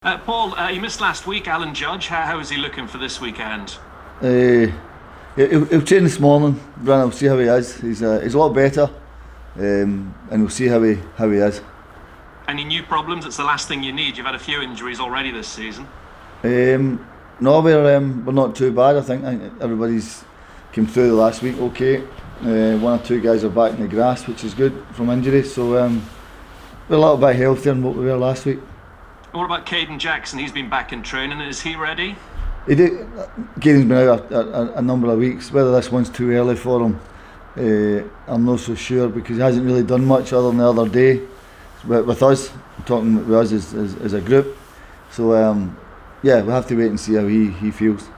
Paul, you missed last week, Alan Judge. How is he looking for this weekend? He'll train this morning, Brian. We'll see how he is. He's a lot better, and we'll see how he is. Any new problems? It's the last thing you need. You've had a few injuries already this season. No, we're not too bad. I think everybody's came through the last week okay. One or two guys are back in the grass, which is good from injuries. So we're a little bit healthier than what we were last week. What about Cayden Jackson? He's been back in training. Is he ready? He did. Cayden's been out a number of weeks. Whether this one's too early for him, I'm not so sure, because he hasn't really done much other than the other day with us, talking with us as a group. So yeah, we'll have to wait and see how he feels.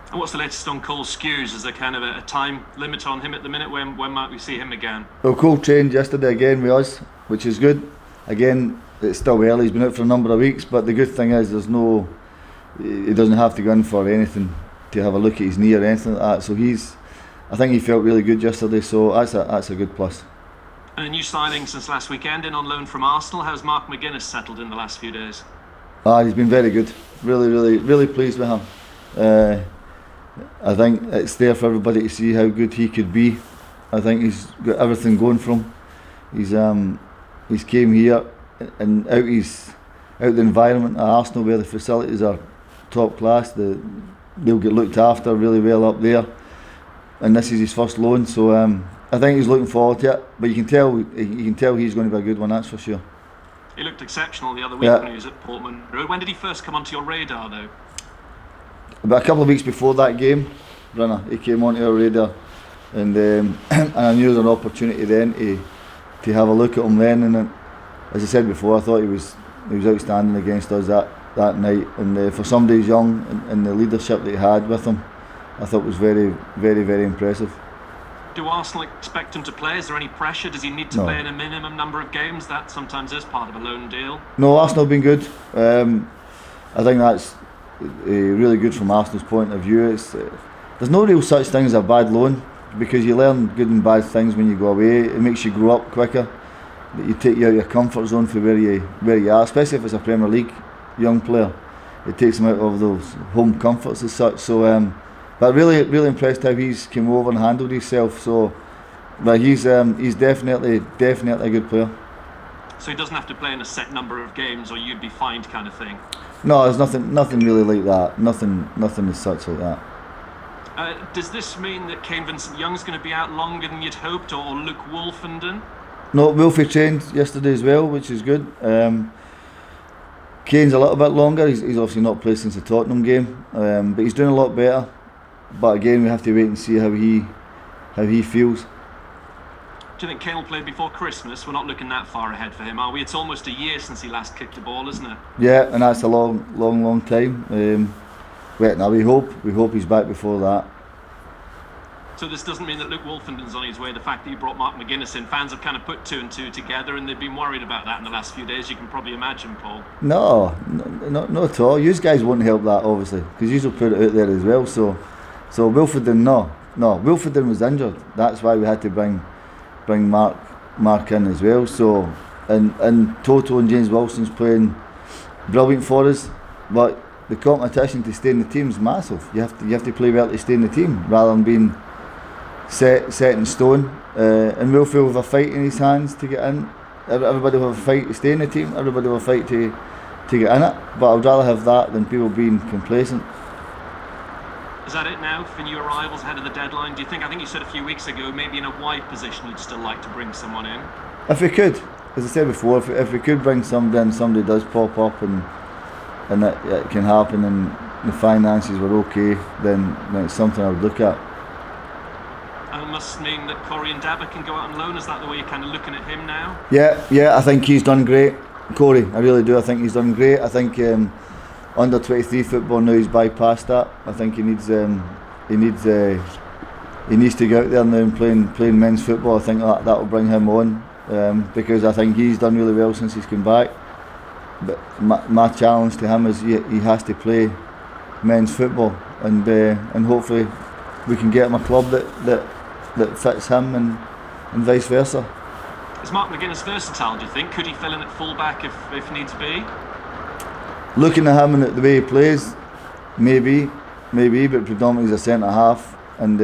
And what's the latest on Cole Skews? Is there kind of a time limit on him at the minute? When might we see him again? Well, Cole trained yesterday again with us, which is good. Again, it's still early. He's been out for a number of weeks, but the good thing is he doesn't have to go in for anything to have a look at his knee or anything like that. So I think he felt really good yesterday. So that's a good plus. And a new signing since last weekend, in on loan from Arsenal. How's Mark McGuinness settled in the last few days? He's been very good. Really pleased with him. I think it's there for everybody to see how good he could be. I think he's got everything going for him. He's came here and out the environment at Arsenal, where the facilities are top class. They'll get looked after really well up there, and this is his first loan. So I think he's looking forward to it. But you can tell he's going to be a good one, that's for sure. He looked exceptional the other week when he was at Portman Road. When did he first come onto your radar, though? About a couple of weeks before that game, Brenner, he came onto our radar, and I knew there was an opportunity then to have a look at him then. And as I said before, I thought he was outstanding against us that night. And for somebody who's young and the leadership that he had with him, I thought was very impressive. Do Arsenal expect him to play? Is there any pressure? Does he need to play in a minimum number of games? That sometimes is part of a loan deal. No, Arsenal have been good. I think that's really good from Arsenal's point of view. There's no real such thing as a bad loan, because you learn good and bad things when you go away. It makes you grow up quicker. You take you out of your comfort zone for where you are, especially if it's a Premier League young player. It takes him out of those home comforts as such. So, but really impressed how he's came over and handled himself. So, but he's definitely a good player. So he doesn't have to play in a set number of games, or you'd be fined, kind of thing. No, there's nothing really like that. Nothing as such like that. Does this mean that Kane Vincent-Young's going to be out longer than you'd hoped, or Luke Wolfenden? No, Wolfie trained yesterday as well, which is good. Kane's a little bit longer. He's obviously not played since the Tottenham game, but he's doing a lot better. But again, we have to wait and see how he feels. Do you think Kane will play before Christmas? We're not looking that far ahead for him, are we? It's almost a year since he last kicked the ball, isn't it? Yeah, and that's a long time. Now we hope he's back before that. So this doesn't mean that Luke Wolfenden's on his way. The fact that you brought Mark McGuinness in, fans have kind of put two and two together, and they've been worried about that in the last few days. You can probably imagine, Paul. No, not at all. You guys won't help that, obviously, because you will put it out there as well. So Wolfenden, no, Wolfenden was injured. That's why we had to bring Mark in as well. So and Toto and James Wilson's playing brilliant for us, but the competition to stay in the team is massive. You have to play well to stay in the team, rather than being set in stone. And Wilfie will have a fight in his hands to get in. Everybody will have a fight to stay in the team. Everybody will have a fight to get in it. But I'd rather have that than people being complacent. Is that it now for new arrivals ahead of the deadline? Do you think? I think you said a few weeks ago, maybe in a wide position, you'd still like to bring someone in. If we could, as I said before, if we could bring somebody in, somebody does pop up and it can happen, and the finances were okay, then it's something I would look at. And it must mean that Corey and Dabba can go out on loan. Is that the way you're kind of looking at him now? Yeah, I think he's done great. Corey, I really do. I think he's done great. I think under 23 football now, he's bypassed that. I think he needs to go out there now and playing men's football. I think that will bring him on, because I think he's done really well since he's come back. But my challenge to him is he has to play men's football, and hopefully we can get him a club that fits him, and vice versa. Is Mark McGuinness versatile, do you think? Could he fill in at full back if needs be? looking at him and the way he plays, maybe, but predominantly he's a centre half, and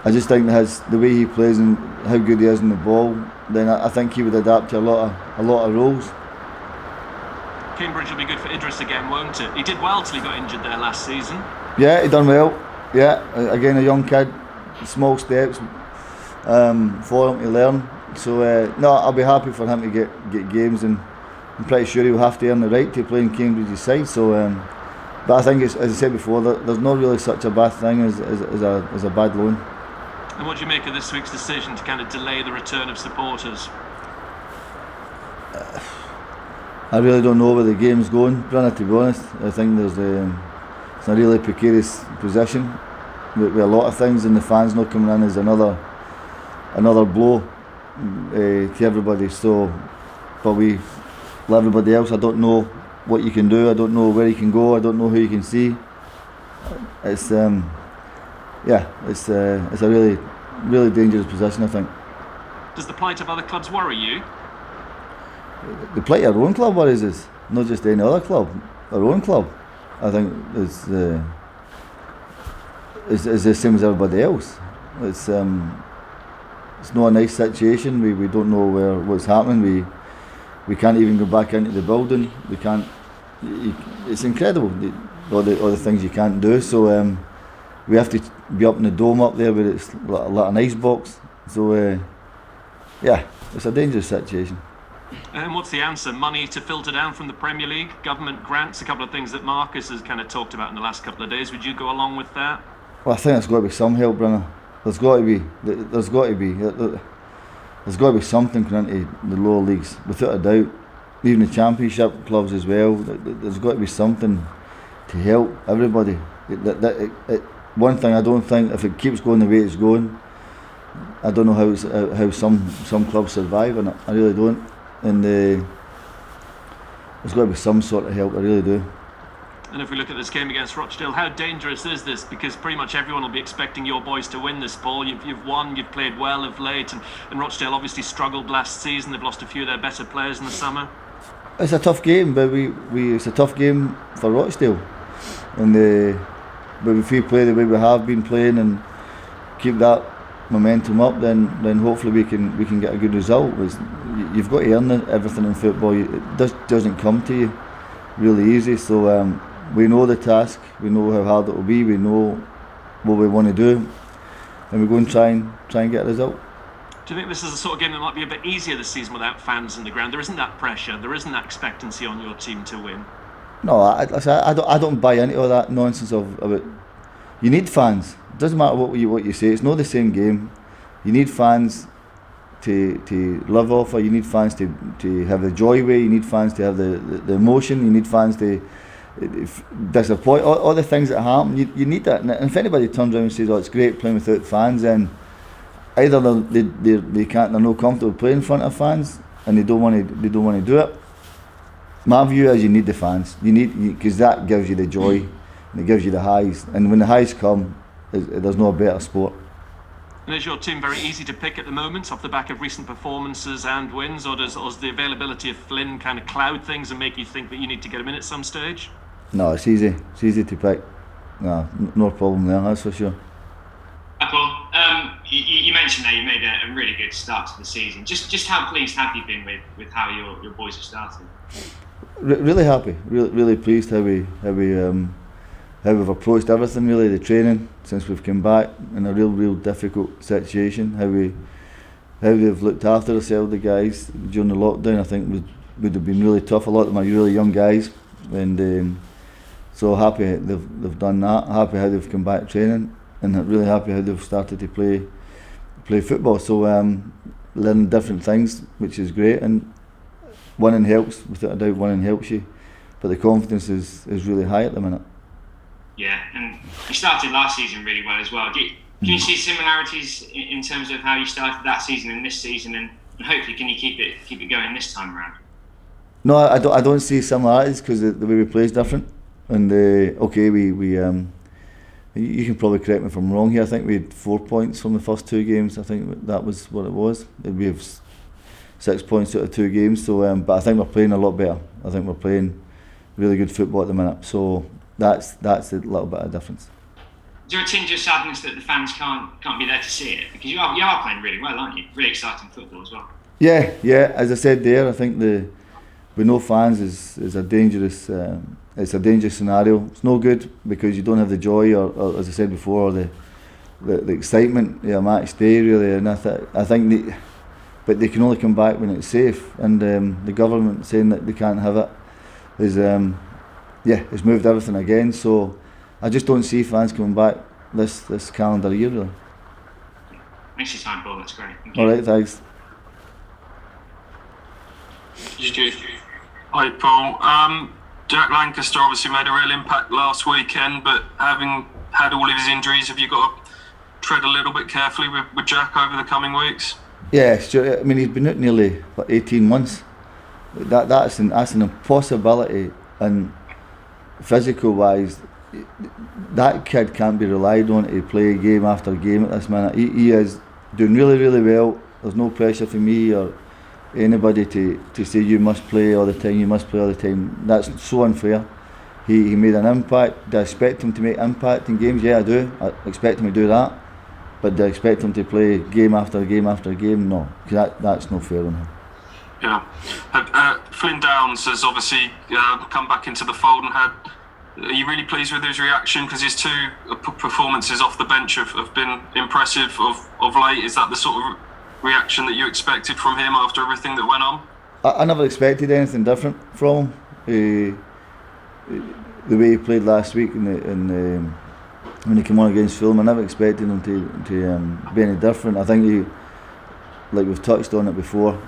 I just think the way he plays and how good he is in the ball, then I think he would adapt to a lot of roles. Cambridge will be good for Idris again, won't it? He did well till he got injured there last season. Yeah, he done well. Yeah, again a young kid, small steps for him to learn. So no, I'll be happy for him to get games, and I'm pretty sure he'll have to earn the right to play in Cambridge's side. So, but I think, as I said before, there's not really such a bad thing as a bad loan. And what do you make of this week's decision to kind of delay the return of supporters? I really don't know where the game's going, Brenna, to be honest. I think it's a really precarious position with a lot of things, and the fans not coming in is another blow to everybody. So, but like everybody else, I don't know what you can do. I don't know where you can go. I don't know who you can see. It's a really, really dangerous position, I think. Does the plight of other clubs worry you? The plight of our own club worries us, not just any other club. Our own club, I think, is the same as everybody else. It's not a nice situation. We don't know what's happening. We can't even go back into the building. We can't. It's incredible, all the things you can't do. So we have to be up in the dome up there, where it's like an ice box. So it's a dangerous situation. And what's the answer? Money to filter down from the Premier League, government grants, a couple of things that Marcus has kind of talked about in the last couple of days. Would you go along with that? Well, I think there's got to be some help, Brenner. There's got to be something coming into the lower leagues, without a doubt. Even the Championship clubs as well. There's got to be something to help everybody. One thing I don't think, if it keeps going the way it's going, I don't know how some clubs survive, and I really don't. And there's got to be some sort of help, I really do. And if we look at this game against Rochdale, how dangerous is this? Because pretty much everyone will be expecting your boys to win this, Paul. You've won, you've played well of late, and Rochdale obviously struggled last season. They've lost a few of their better players in the summer. It's a tough game, but it's a tough game for Rochdale. And but if we play the way we have been playing and keep that momentum up, then hopefully we can get a good result. You've got to earn everything in football. It doesn't come to you really easy. So we know the task. We know how hard it will be. We know what we want to do, and we're going to try and get a result. Do you think this is the sort of game that might be a bit easier this season without fans in the ground? There isn't that pressure. There isn't that expectancy on your team to win. No, I don't buy into all that nonsense about. You need fans. It doesn't matter what you say. It's not the same game. You need fans to live off of. You need fans to have the joy with. You need fans to have the emotion. You need fans to disappoint. All the things that happen. You need that. And if anybody turns around and says, "Oh, it's great playing without fans," then either they can't. They're not comfortable playing in front of fans, and they don't want to do it. My view is you need the fans. Because that gives you the joy, and it gives you the highs. And when the highs come, there's no better sport. And is your team very easy to pick at the moment, off the back of recent performances and wins, or does the availability of Flynn kind of cloud things and make you think that you need to get him in at some stage? No, it's easy. It's easy to pick. No problem there, that's for sure. Hi Paul, you mentioned that you made a really good start to the season. Just how pleased have you been with how your boys have started? Really happy. Really pleased how we've approached everything. Really, the training since we've come back in a real difficult situation. How they've looked after themselves, the guys during the lockdown. I think would have been really tough. A lot of them are really young guys, and so happy they've done that. Happy how they've come back training, and really happy how they've started to play football. So learning different things, which is great, and winning helps, without a doubt. Winning helps you, but the confidence is really high at the minute. Yeah, and you started last season really well as well. Can you see similarities in terms of how you started that season and this season, and hopefully can you keep it going this time around? No, I don't see similarities, because the way we play is different. And you can probably correct me if I'm wrong here. I think we had 4 points from the first two games. I think that was what it was. We have 6 points out of 2 games. So, but I think we're playing a lot better. I think we're playing really good football at the minute. So that's a little bit of difference. Is there a tinge of sadness that the fans can't be there to see it? Because you are playing really well, aren't you? Really exciting football as well. Yeah. As I said there, I think with no fans is a dangerous. It's a dangerous scenario. It's no good because you don't have the joy, or as I said before, the excitement, the match day really. And I think but they can only come back when it's safe. And the government saying that they can't have it it's moved everything again. So I just don't see fans coming back this calendar year really. Thanks for your time, Paul. That's great. Thank you. All right, thanks. Hi, Paul. Jack Lancaster obviously made a real impact last weekend, but having had all of his injuries, have you got to tread a little bit carefully with Jack over the coming weeks? Yeah, sure. I mean, he's been out nearly 18 months. That's an impossibility, and physical-wise, that kid can't be relied on to play game after game at this minute. He is doing really, really well. There's no pressure for me or anybody to say you must play all the time, That's so unfair. He made an impact. Do I expect him to make impact in games? Yeah, I do. I expect him to do that. But do I expect him to play game after game after game? No, because that's no fair on him. Yeah. Flynn Downs has obviously come back into the fold and are you really pleased with his reaction? Because his two performances off the bench have been impressive of late. Is that the sort of reaction that you expected from him after everything that went on? I never expected anything different from him. The way he played last week when he came on against Fulham, I never expected him to be any different. I think he, like we've touched on it before,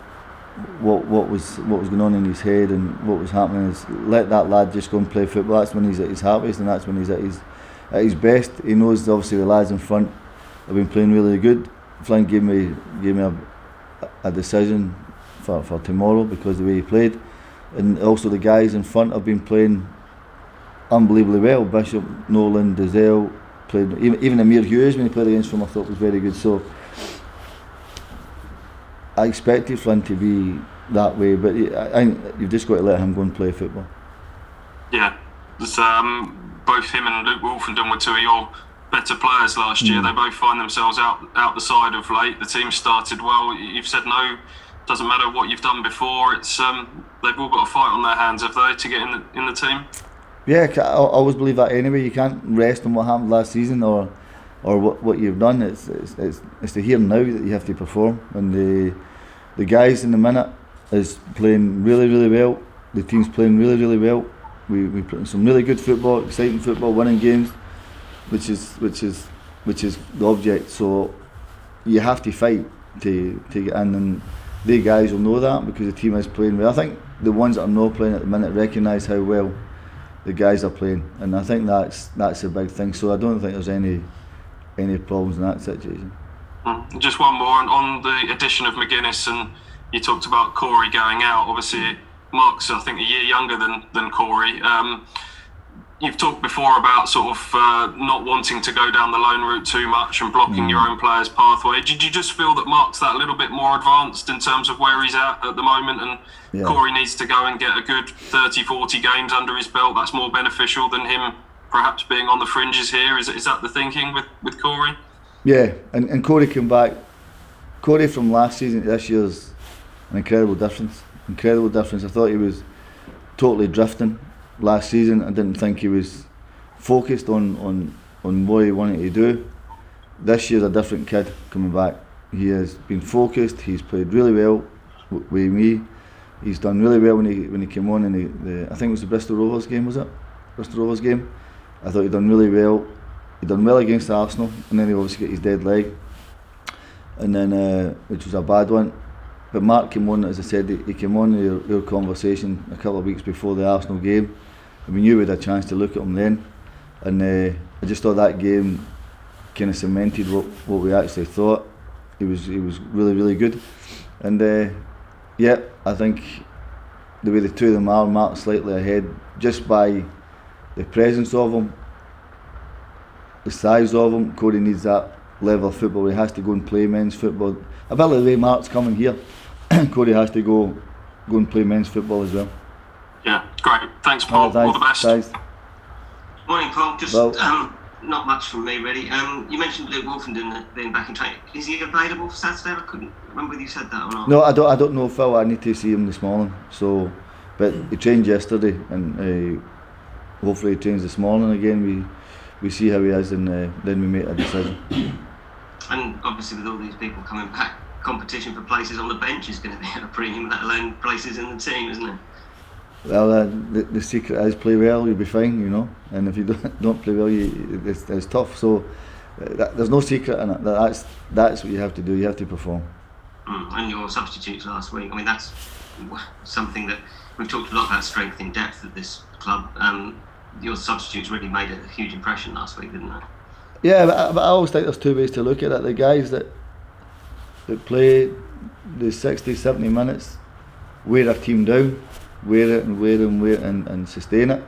what was going on in his head and what was happening is let that lad just go and play football. That's when he's at his happiest and that's when he's at his best. He knows obviously the lads in front have been playing really good. Flynn gave me a decision for tomorrow because of the way he played, and also the guys in front have been playing unbelievably well. Bishop, Nolan, Dazelle played, even Amir Hughes when he played against them I thought was very good. So I expected Flynn to be that way, but you've just got to let him go and play football. Yeah, both him and Luke Wolfenden were two of your better players last year. They both find themselves out the side of late. The team started well. You've said no, doesn't matter what you've done before. It's they've all got a fight on their hands, have they, to get in the team? Yeah, I always believe that anyway. You can't rest on what happened last season or what you've done. It's the here and now that you have to perform. And the guys in the minute is playing really, really well. The team's playing really, really well. We playing some really good football, exciting football, winning games, which is the object. So you have to fight to get in, and the guys will know that because the team is playing well. I think the ones that are not playing at the minute recognise how well the guys are playing, and I think that's a big thing. So I don't think there's any problems in that situation. Just one more on the addition of McGuinness, and you talked about Corey going out. Obviously, Mark's I think a year younger than Corey. You've talked before about sort of not wanting to go down the loan route too much and blocking your own player's pathway. Did you just feel that Mark's that little bit more advanced in terms of where he's at the moment, and Corey needs to go and get a good 30, 40 games under his belt? That's more beneficial than him perhaps being on the fringes here. Is that the thinking with Corey? Yeah, and Corey came back. Corey from last season to this year's an incredible difference. I thought he was totally drifting last season. I didn't think he was focused on what he wanted to do. This year's a different kid coming back. He has been focused. He's played really well with me. He's done really well when he came on in I think it was the Bristol Rovers game, was it? Bristol Rovers game. I thought he'd done really well. He done well against Arsenal, and then he obviously got his dead leg, and then which was a bad one. But Mark came on, as I said, he came on your conversation a couple of weeks before the Arsenal game, and we knew we had a chance to look at him then. And I just thought that game kind of cemented what we actually thought. He was really, really good. And I think the way the two of them are, Mark's slightly ahead just by the presence of him, the size of him. Corey needs that level of football where he has to go and play men's football. A bit like the way Mark's coming here, Corey has to go and play men's football as well. Yeah, great. Thanks, Paul. All the best. Thanks. Morning, Paul. Just Well, not much from me, really. You mentioned Luke Wolfenden being back in training. Is he available for Saturday? I couldn't remember whether you said that or not. No, I don't know, Phil. I need to see him this morning. So, but he trained yesterday, and hopefully he trains this morning again. We see how he is, and then we make a decision. And obviously, with all these people coming back, competition for places on the bench is going to be at a premium, let alone places in the team, isn't it? Well, the secret is play well, you'll be fine, you know. And if you don't play well, it's tough. So there's no secret in it. That's what you have to do. You have to perform. And your substitutes last week. I mean, that's something that we've talked a lot about, strength in depth at this club. Your substitutes really made a huge impression last week, didn't they? Yeah, but I always think there's two ways to look at it. The guys that play the 60, 70 minutes, wear a team down, wear it and sustain it.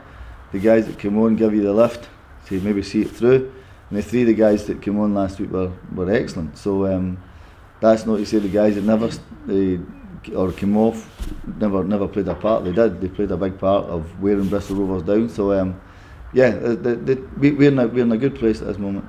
The guys that come on give you the lift to maybe see it through. And the three of the guys that came on last week were excellent. So that's not to say the guys that never or came off never played a part. They did. They played a big part of wearing Bristol Rovers down. So yeah, we're in a good place at this moment.